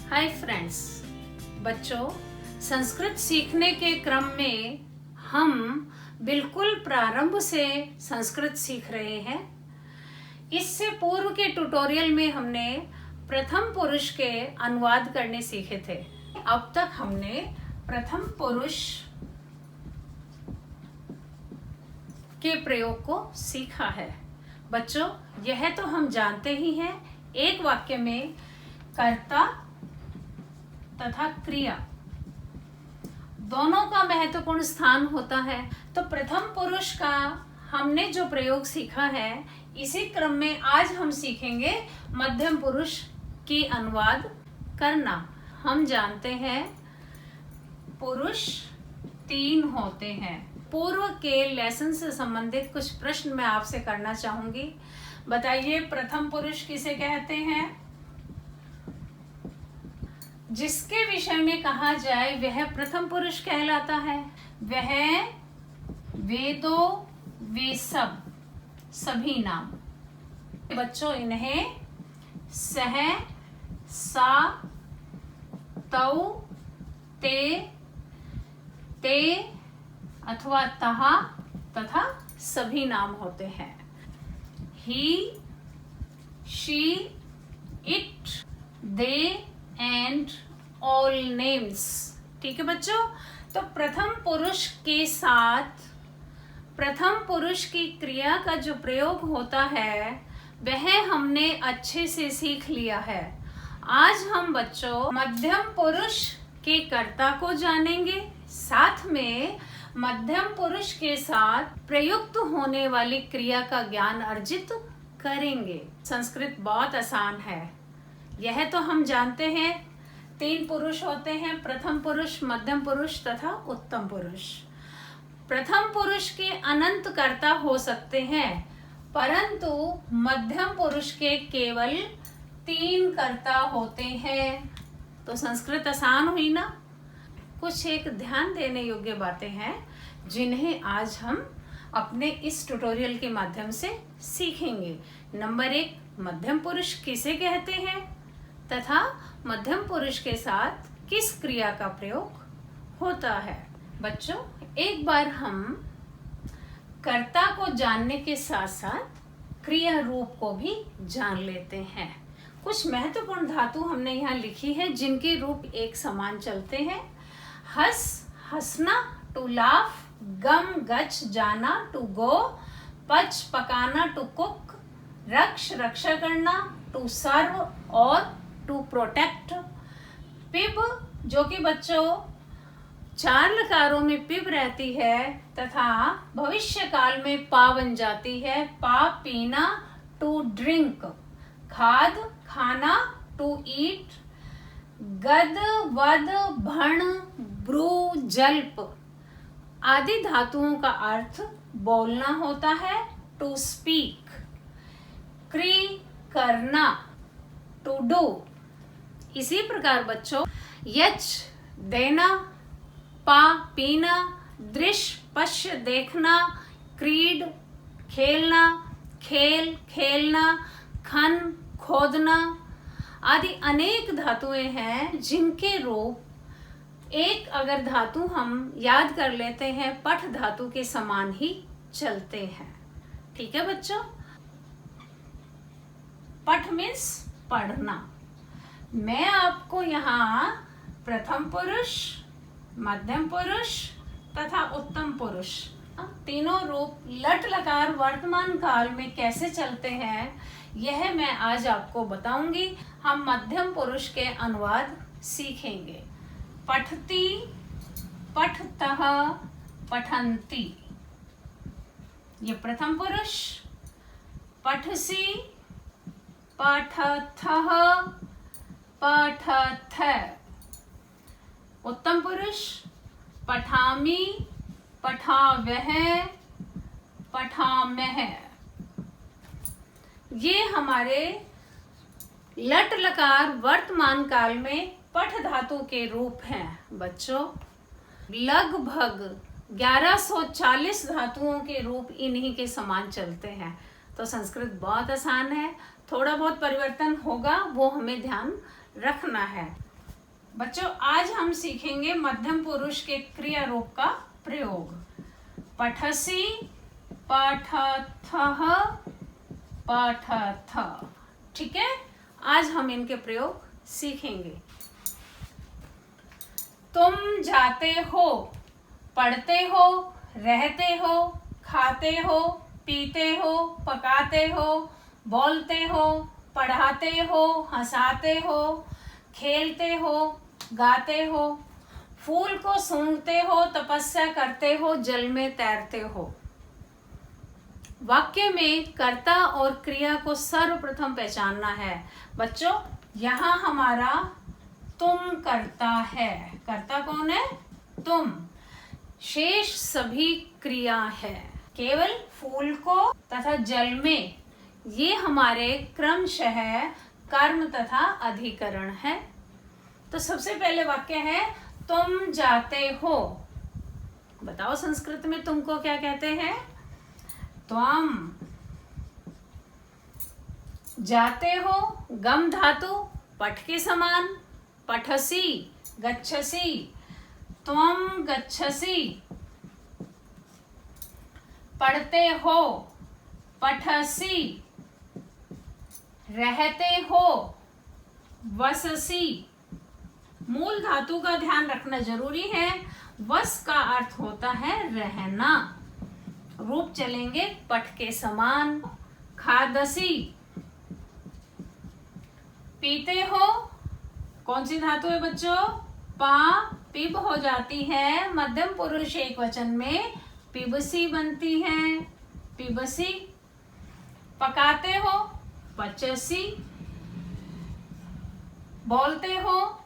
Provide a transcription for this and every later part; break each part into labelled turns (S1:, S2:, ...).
S1: Hi friends, बच्चों, संस्कृत सीखने के क्रम में हम बिल्कुल प्रारंभ से संस्कृत सीख रहे हैं। इससे पूर्व के ट्यूटोरियल में हमने प्रथम पुरुष के अनुवाद करने सीखे थे। अब तक हमने प्रथम पुरुष के प्रयोग को सीखा है। बच्चों, यह तो हम जानते ही हैं, एक वाक्य में कर्ता तथा क्रिया दोनों का महत्वपूर्ण स्थान होता है। तो प्रथम पुरुष का हमने जो प्रयोग सीखा है, इसी क्रम में आज हम सीखेंगे मध्यम पुरुष की अनुवाद करना। हम जानते हैं पुरुष 3 होते हैं। पूर्व के लेसन से संबंधित कुछ प्रश्न मैं आपसे करना चाहूंगी। बताइए, प्रथम पुरुष किसे कहते हैं? जिसके विषय में कहा जाए वह प्रथम पुरुष कहलाता है। वह वेदों वे सब सभी नाम। बच्चों, इन्हें सह सा तौ ते अथवा तहा तथा सभी नाम होते हैं। He, she, it, they and all names. ठीक है बच्चों, तो प्रथम पुरुष के साथ प्रथम पुरुष की क्रिया का जो प्रयोग होता है वह हमने अच्छे से सीख लिया है। आज हम बच्चों मध्यम पुरुष के कर्ता को जानेंगे, साथ में मध्यम पुरुष के साथ प्रयुक्त होने वाली क्रिया का ज्ञान अर्जित करेंगे। संस्कृत बहुत आसान है, यह तो हम जानते हैं। 3 पुरुष होते हैं, प्रथम पुरुष, मध्यम पुरुष तथा उत्तम पुरुष। प्रथम पुरुष के अनंत कर्ता हो सकते हैं, परंतु मध्यम पुरुष के केवल 3 कर्ता होते हैं। तो संस्कृत आसान हुई ना। कुछ एक ध्यान देने योग्य बातें हैं जिन्हें आज हम अपने इस ट्यूटोरियल के माध्यम से सीखेंगे। नंबर 1, मध्यम पुरुष किसे कहते हैं तथा मध्यम पुरुष के साथ किस क्रिया का प्रयोग होता है। बच्चों, एक बार हम कर्ता को जानने के साथ साथ क्रिया रूप को भी जान लेते हैं। कुछ महत्वपूर्ण धातु हमने यहाँ लिखी है जिनके रूप एक समान चलते हैं। हंस, हंसना, टू लाफ, गम, गच, जाना, टू गो, पच, पकाना, टू कुक, रक्ष, रक्षा करना, टू सर्व और टू प्रोटेक्ट। पिब, जो कि बच्चों 4 लकारों में पिब रहती है तथा भविष्य काल में पा बन जाती है। पा, पीना, टू ड्रिंक। खाद, खाना, टू ईट। गद, वद, भण, ब्रू, जल्प आदि धातुओं का अर्थ बोलना होता है, टू स्पीक। क्री, करना, टू डू। इसी प्रकार बच्चों यच, देना, पा, पीना, दृश्य, पश्य, देखना, क्रीड, खेलना, खेल, खेलना, खन, खोदना आदि अनेक धातुएं हैं जिनके रूप एक अगर धातु हम याद कर लेते हैं, पठ धातु के समान ही चलते हैं। ठीक है बच्चों, पठ मीन्स पढ़ना। मैं आपको यहाँ प्रथम पुरुष, मध्यम पुरुष तथा उत्तम पुरुष तीनों रूप लट लकार वर्तमान काल में कैसे चलते हैं यह मैं आज आपको बताऊंगी। हम मध्यम पुरुष के अनुवाद सीखेंगे। पठती, पठतः, पठन्ति, ये प्रथम पुरुष। पठसि, पठथः, पठथ, उत्तम पुरुष। पठामि, पठावः, पठामः। ये हमारे लट लकार वर्तमान काल में पठ धातु के रूप हैं। बच्चों, लगभग 1140 धातुओं के रूप इन्हीं के समान चलते हैं। तो संस्कृत बहुत आसान है, थोड़ा बहुत परिवर्तन होगा वो हमें ध्यान रखना है। बच्चों आज हम सीखेंगे मध्यम पुरुष के क्रिया रूप का प्रयोग। पठसी, पठथः, पठथ। ठीक है, आज हम इनके प्रयोग सीखेंगे। तुम जाते हो, पढ़ते हो, रहते हो, खाते हो, पीते हो, पकाते हो, बोलते हो, पढ़ाते हो, हंसाते हो, खेलते हो, गाते हो, फूल को सूंघते हो, तपस्या करते हो, जल में तैरते हो। वाक्य में कर्ता और क्रिया को सर्वप्रथम पहचानना है। बच्चों यहाँ हमारा तुम कर्ता है। कर्ता कौन है? तुम। शेष सभी क्रिया है। केवल फूल को तथा जल में ये हमारे क्रमशः कर्म तथा अधिकरण है। तो सबसे पहले वाक्य है तुम जाते हो। बताओ संस्कृत में तुमको क्या कहते हैं? त्वम। जाते हो गम धातु पठ के समान, पठसी, गच्छसी, त्वम गच्छसी। पढ़ते हो, पठसी। रहते हो, वससी। मूल धातु का ध्यान रखना जरूरी है। वस का अर्थ होता है रहना। रूप चलेंगे पठ के समान। खादसी। पीते हो, कौन सी धातु है बच्चों? पा, पिब हो जाती है। मध्यम पुरुष एक वचन में पिबसी बनती है, पिबसी। पकाते हो, पचसी। बोलते हो,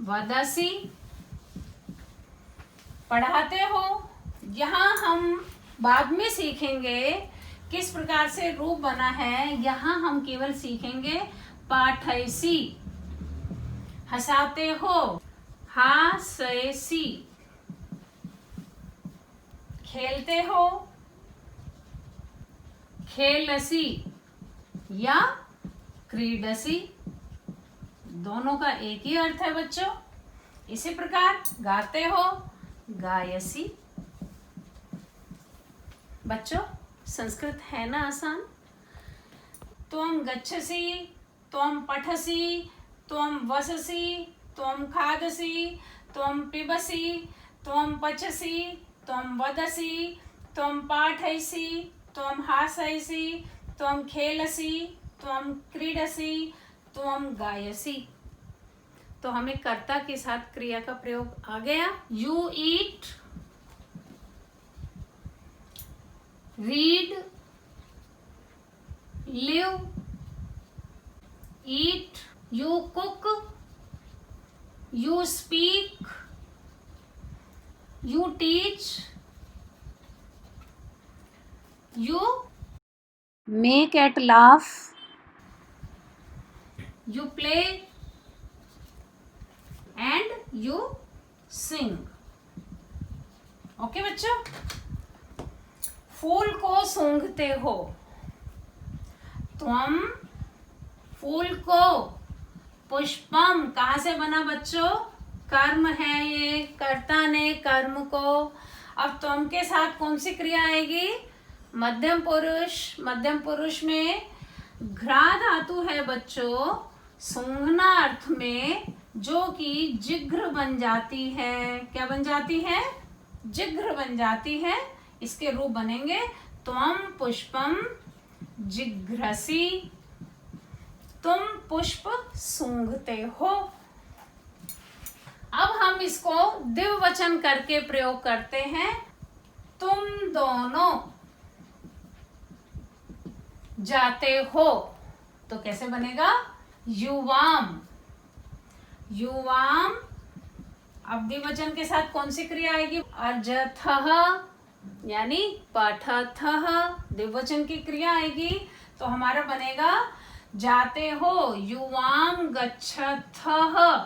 S1: वदसी। पढ़ाते हो, यहाँ हम बाद में सीखेंगे किस प्रकार से रूप बना है। यहाँ हम केवल सीखेंगे पाठैसी। हंसाते हो, हासैसी। खेलते हो, खेलसी या क्रीडसी। दोनों का एक ही अर्थ है बच्चों। इसी प्रकार गाते हो, गायसी। बच्चों संस्कृत है ना आसान। त्वम गच्छसी, त्वम पठसी, त्वम वससी, त्वम खादसी, त्वम पिबसी, त्वम पचसी, त्वम वदसी, त्वम पाठयसी, त्वम हासयसी, त्वम खेलसी, त्वम क्रीडसी, त्वम गायसी। तो हमें कर्ता के साथ क्रिया का प्रयोग आ गया। You eat, read, live, eat. You cook, you speak, you teach, you make at laugh, you play and you sing। Okay बच्चों, फूल को सूंघते हो। तुम फूल को, पुष्पम कहाँ से बना बच्चों? कर्म है ये, कर्ता ने कर्म को। अब तुम के साथ कौन सी क्रिया आएगी? मध्यम पुरुष। मध्यम पुरुष में घ्रा धातु है बच्चों, सूंघना अर्थ में, जो कि जिघ्र बन जाती है। क्या बन जाती है? जिघ्र बन जाती है। इसके रूप बनेंगे त्वम पुष्पम जिघ्रसी। तुम पुष्प सूंघते हो। अब हम इसको द्विवचन करके प्रयोग करते हैं। तुम दोनों जाते हो, तो कैसे बनेगा? युवाम। युवाम। अब द्विवचन के साथ कौन सी क्रिया आएगी? अर्जथः यानी पठथः द्विवचन की क्रिया आएगी। तो हमारा बनेगा जाते हो, युवाम गच्छथः।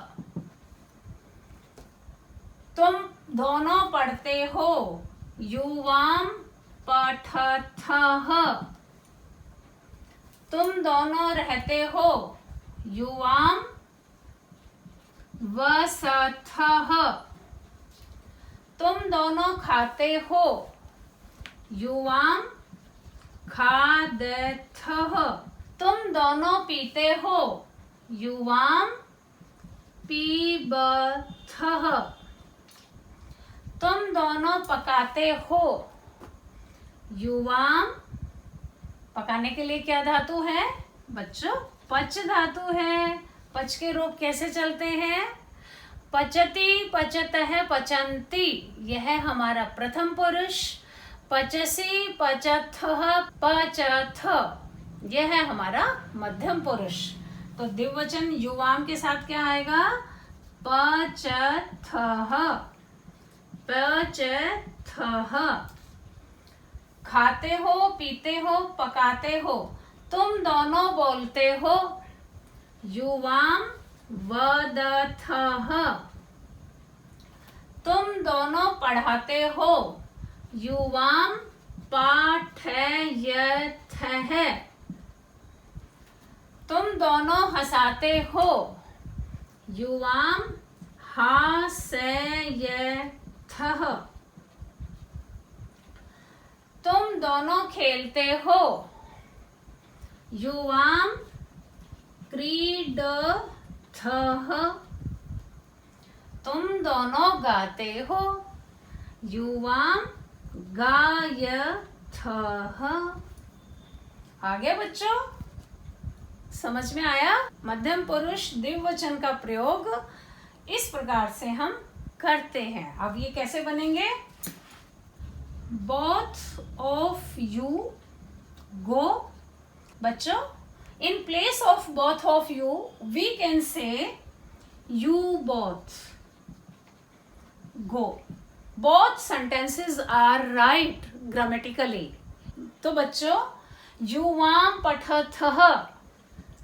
S1: तुम दोनों पढ़ते हो, युवाम पठथः। तुम दोनों रहते हो, युवाम वसथः। तुम दोनों खाते हो, युवाम खादथः। तुम दोनों पीते हो, युवाम पीबथः। तुम दोनों पकाते हो, युवाम, पकाने के लिए क्या धातु है बच्चों? पच धातु है। पच के रूप कैसे चलते हैं? पचति, पचतः, पचन्ति, यह हमारा प्रथम पुरुष। पचसी, पचथः, पचथ, यह है हमारा मध्यम पुरुष। तो द्विवचन युवाम के साथ क्या आएगा? पचथः, पचथः। खाते हो, पीते हो, पकाते हो, तुम दोनों बोलते हो, युवाम वदथः। तुम दोनों पढ़ाते हो, युवाम पाठयथः। तुम दोनों हंसाते हो, युवाम हास्यथः। तुम दोनों खेलते हो, युवाम क्रीडथः। तुम दोनों गाते हो, युवाम गायथः। आ गया बच्चों? समझ में आया? मध्यम पुरुष द्विवचन का प्रयोग इस प्रकार से हम करते हैं। अब ये कैसे बनेंगे? both of you go। बच्चों, in place of both of you we can say you both go। both sentences are right grammatically। तो बच्चों, युवाम पठथः,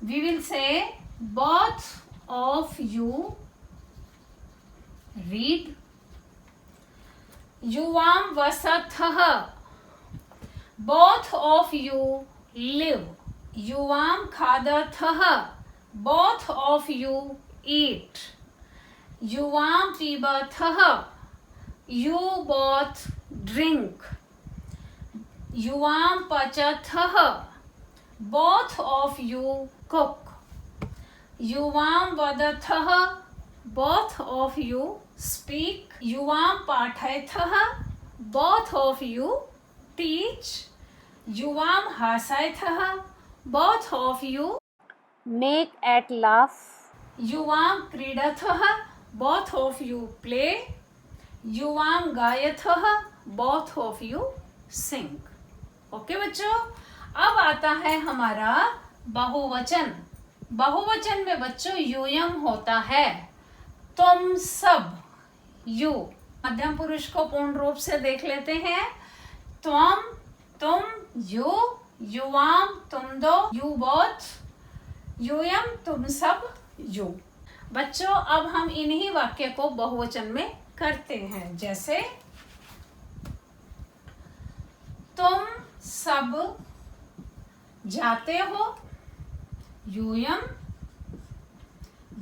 S1: we will say both of you read। युवाम वसथः, both of you live। युवाम खादथः, both of you eat। युवाम पीबथः, you both drink। युवाम पचथः, both of you cook। युवाम वदथः, both of you speak। युवाम पाठयथः, both of you teach। युवाम हासयथः, both of you make at laugh। युवाम क्रीडथः, both of you play। युवाम गायथः, both of you sing। Okay बच्चों, अब आता है हमारा बहुवचन। बहुवचन में बच्चों यूयम होता है, तुम सब, यू। मध्यम पुरुष को पूर्ण रूप से देख लेते हैं। त्वम, तुम, यू, युवाम, तुम दो, यू बोथ, यूयम, तुम सब, यू। बच्चों, अब हम इन्हीं वाक्य को बहुवचन में करते हैं। जैसे तुम सब जाते हो, यूयम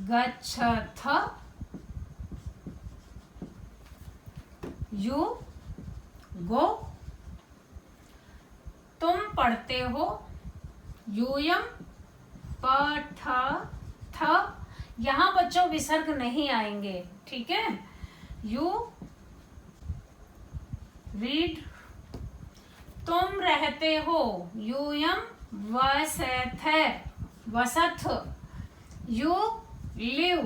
S1: गच्छथ, यू गो। तुम पढ़ते हो, यूयम पठथ। यहां बच्चों विसर्ग नहीं आएंगे, ठीक है? You read. तुम रहते हो, यूयम वसथ, वसथ। You live.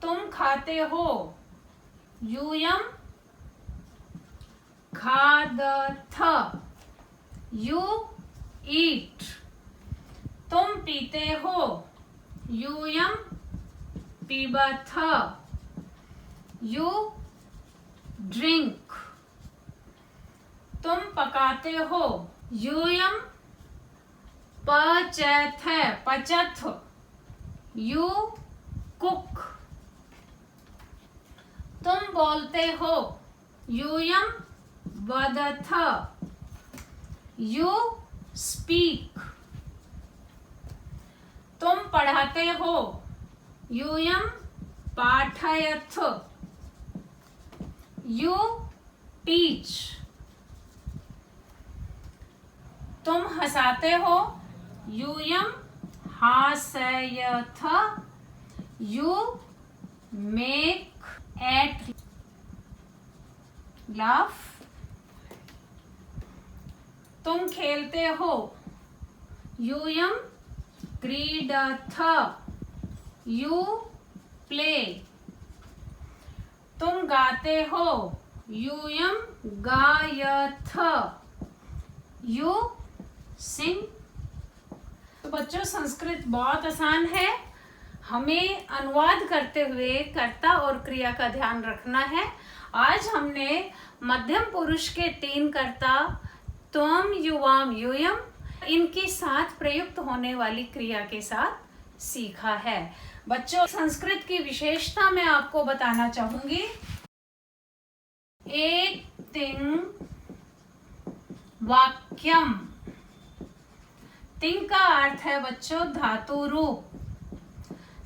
S1: तुम खाते हो, यूयम खादथ, यू ईट। तुम पीते हो, यूयम पीबथ, यू ड्रिंक। तुम पकाते हो, यूयम पचथ, पचथ, यू कुक। तुम बोलते हो, यूयम वदथ, यू स्पीक। तुम पढ़ाते हो, यूयं पाठयथ, यू टीच। तुम हंसाते हो, यूयं हासयथ, यू मेक एट लाफ। तुम खेलते हो, यूयं क्रीडथ, यू प्ले। तुम गाते हो, यूयं गायथ, यू सिंग। तो बच्चों संस्कृत बहुत आसान है, हमें अनुवाद करते हुए कर्ता और क्रिया का ध्यान रखना है। आज हमने मध्यम पुरुष के 3 कर्ता त्वम, युवाम, यूयम इनके साथ प्रयुक्त होने वाली क्रिया के साथ सीखा है। बच्चों संस्कृत की विशेषता मैं आपको बताना चाहूंगी। एक तिंग वाक्यम। तिंग का अर्थ है बच्चों धातु रूप।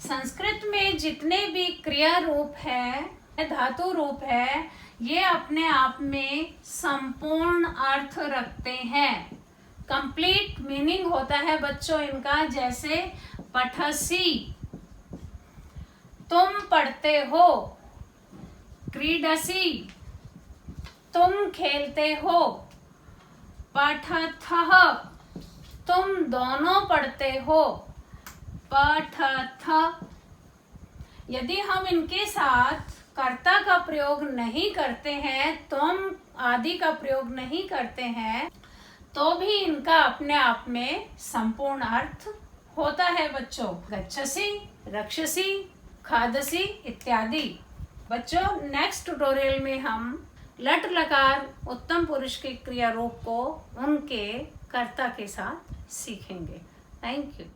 S1: संस्कृत में जितने भी क्रिया रूप है, धातु रूप है, ये अपने आप में संपूर्ण अर्थ रखते हैं। कंप्लीट मीनिंग होता है बच्चों इनका। जैसे पठसी, तुम पढ़ते हो। क्रीडसी, तुम खेलते हो। पठथः, तुम दोनों पढ़ते हो। पठथ। यदि हम इनके साथ कर्ता का प्रयोग नहीं करते हैं, तुम आदि का प्रयोग नहीं करते हैं, तो भी इनका अपने आप में संपूर्ण अर्थ होता है बच्चों। गच्छसि, रक्षसि, खादसि इत्यादि। बच्चों नेक्स्ट ट्यूटोरियल में हम लट लकार उत्तम पुरुष के क्रिया रूप को उनके कर्ता के साथ सीखेंगे। Thank you.